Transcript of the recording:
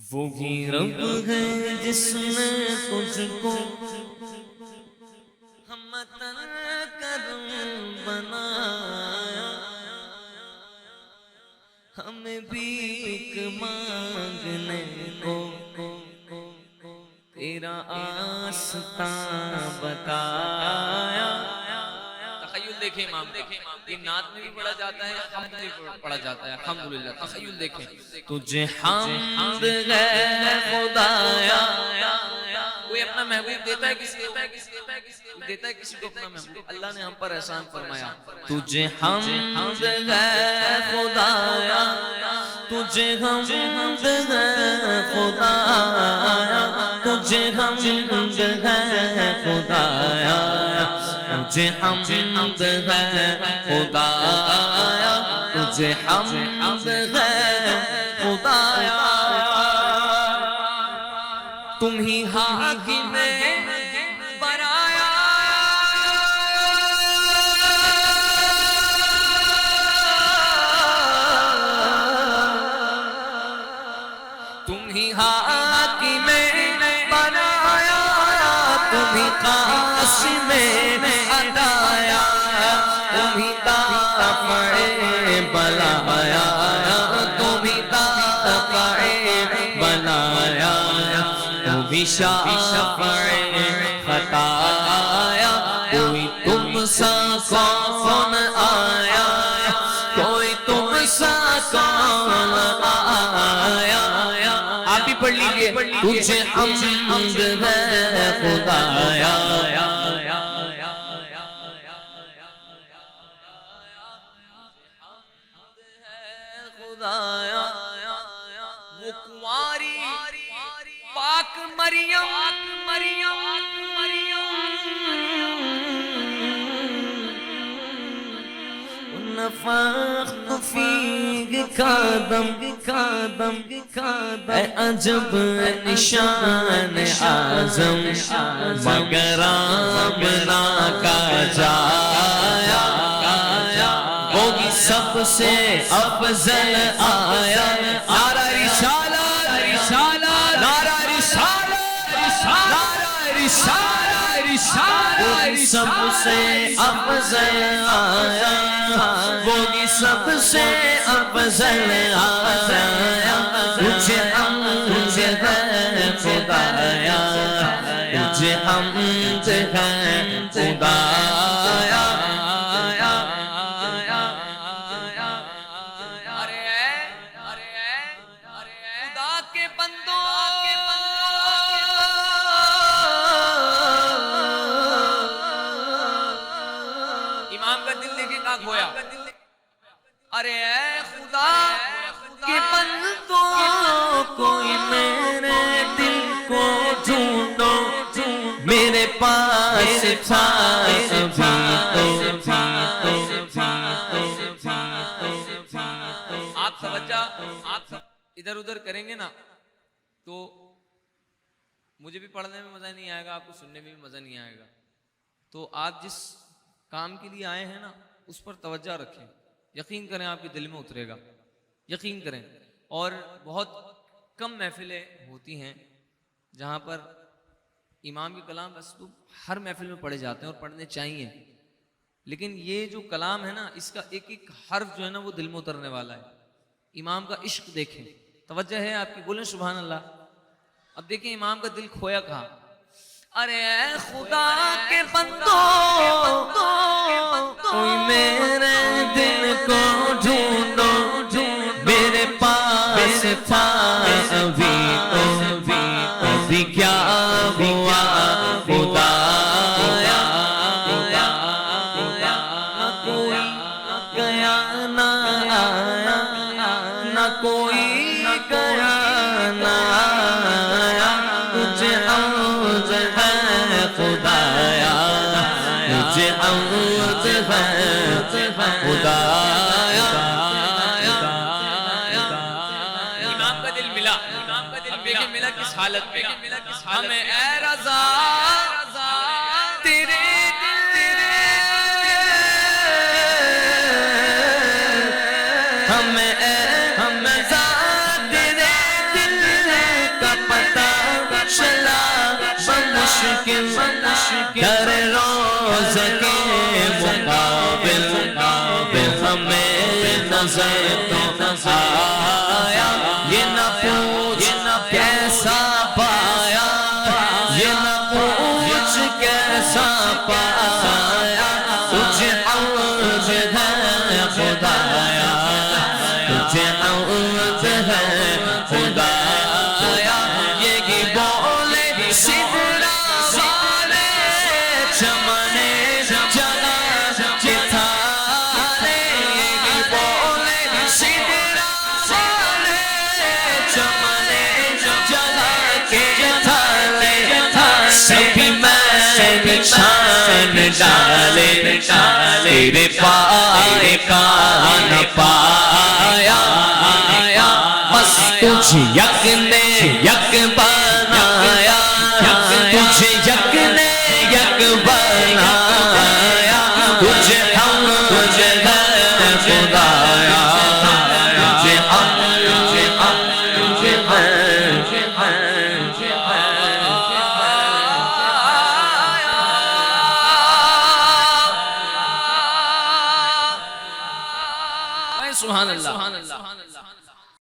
वो ही रब है जिसने तुझको हमतन करम बनाया, हमें भीख मांगने को तेरा आस्था बताया। तखय्युल देखें इमाम का, ये नात में भी पढ़ा जाता है, हम्द में भी पढ़ा जाता है। अल्हम्दुलिल्लाह, तखय्युल देखें। तुझे हम्द है खुदाया, कोई अपना महबूब देता है किसी को, देता है किसी को अपना महबूब। अल्लाह ने हम पर एहसान फरमाया। तुझे हम्द है खुदाया, तुझे हम्द है खुदाया, तुझे हम्द है खुदाया, तुझे हम्द है खुदाया, तुझे हम्द है खुदाया। तुम ही हाकिम बनाया, तुम ही हाकिम बनाया, तुम ही कासिम अदाया, तुम ही दाफ़े बलाया, तुम ही दाफ़े बनाया, तुम ही शाफ़े खताया। कोई तुम सा कौन आया, कोई तुम सा कौन आया। आप भी पढ़ लीजिए। तुझे हम्द है खुदाया, खुदाया। वो कुंवारी पाक मरियम, नफ़ख्त फ़ीह कादम कादम कादम, ऐ अजब निशान आज़म, मगर आमना का जाया, होगी सबसे अफजल आया। नारा रिसालत, रिसालत, नारा रिसालत, नारा रिसालत, रिसालत, सबसे अफजल आया, होगी सबसे अफजल आया। तुझे हम्द है खुदाया, तुझे हम्द है खुदाया। खुदा के बंदों, इमाम का दिल देखे कहाँ खोया। अरे ऐ खुदा के बंदों, कोई मेरे दिल को ढूंढो, मेरे पास था अभी तो। आप तवज्जो, आप इधर उधर करेंगे ना तो मुझे भी पढ़ने में मजा नहीं आएगा, आपको सुनने में भी मजा नहीं आएगा। तो आप जिस काम के लिए आए हैं ना, उस पर तवज्जो रखें। यकीन करें आपके दिल में उतरेगा, यकीन करें। और बहुत कम महफिलें होती हैं जहाँ पर इमाम के कलाम बस तो हर महफिल में पढ़े जाते हैं और पढ़ने चाहिए, लेकिन ये जो कलाम है ना, इसका एक एक हर्फ जो है ना वो दिल में उतरने वाला है। इमाम का इश्क देखें, तवज्जो है आपकी, बोलें सुभान अल्लाह। अब देखें इमाम का दिल खोया कहाँ। अरे ऐ खुदा के बंदों, कोई मेरे दिल को ढूंढो, मेरे पास था अभी तो। अभी क्या हुआ खुदाया, ना कोई गया ना आया, ना कोई गया ना आया। तुझे हम्द है खुदाया, तुझे हम्द है खुदाया। इमाम का दिल मिला, अब देखें मिला किस हालत में। हमें ऐ रज़ा तेरे हमें मुश्किल दर रोज़ के मुकाबिल हमें नजर तो आया। ये न पूछ कैसा पाया, ये न पूछ कैसा पाया, तुझे औज है खुदाया, तुझे औज है खुदाया। ये की बोले सिदरा वाले चमने जला के थारे, ये की बोले सिदरा वाले चमने जला के थारे। सभी मैंने छान डाले तेरे पाए का न पाया, बस तुझ यक ने यक बनाया, तुझे यक ने यक बनाया, तुझे हम तुझे है खुदाया, तुझे हम तुझे हम तुझे सुभान अल्लाह।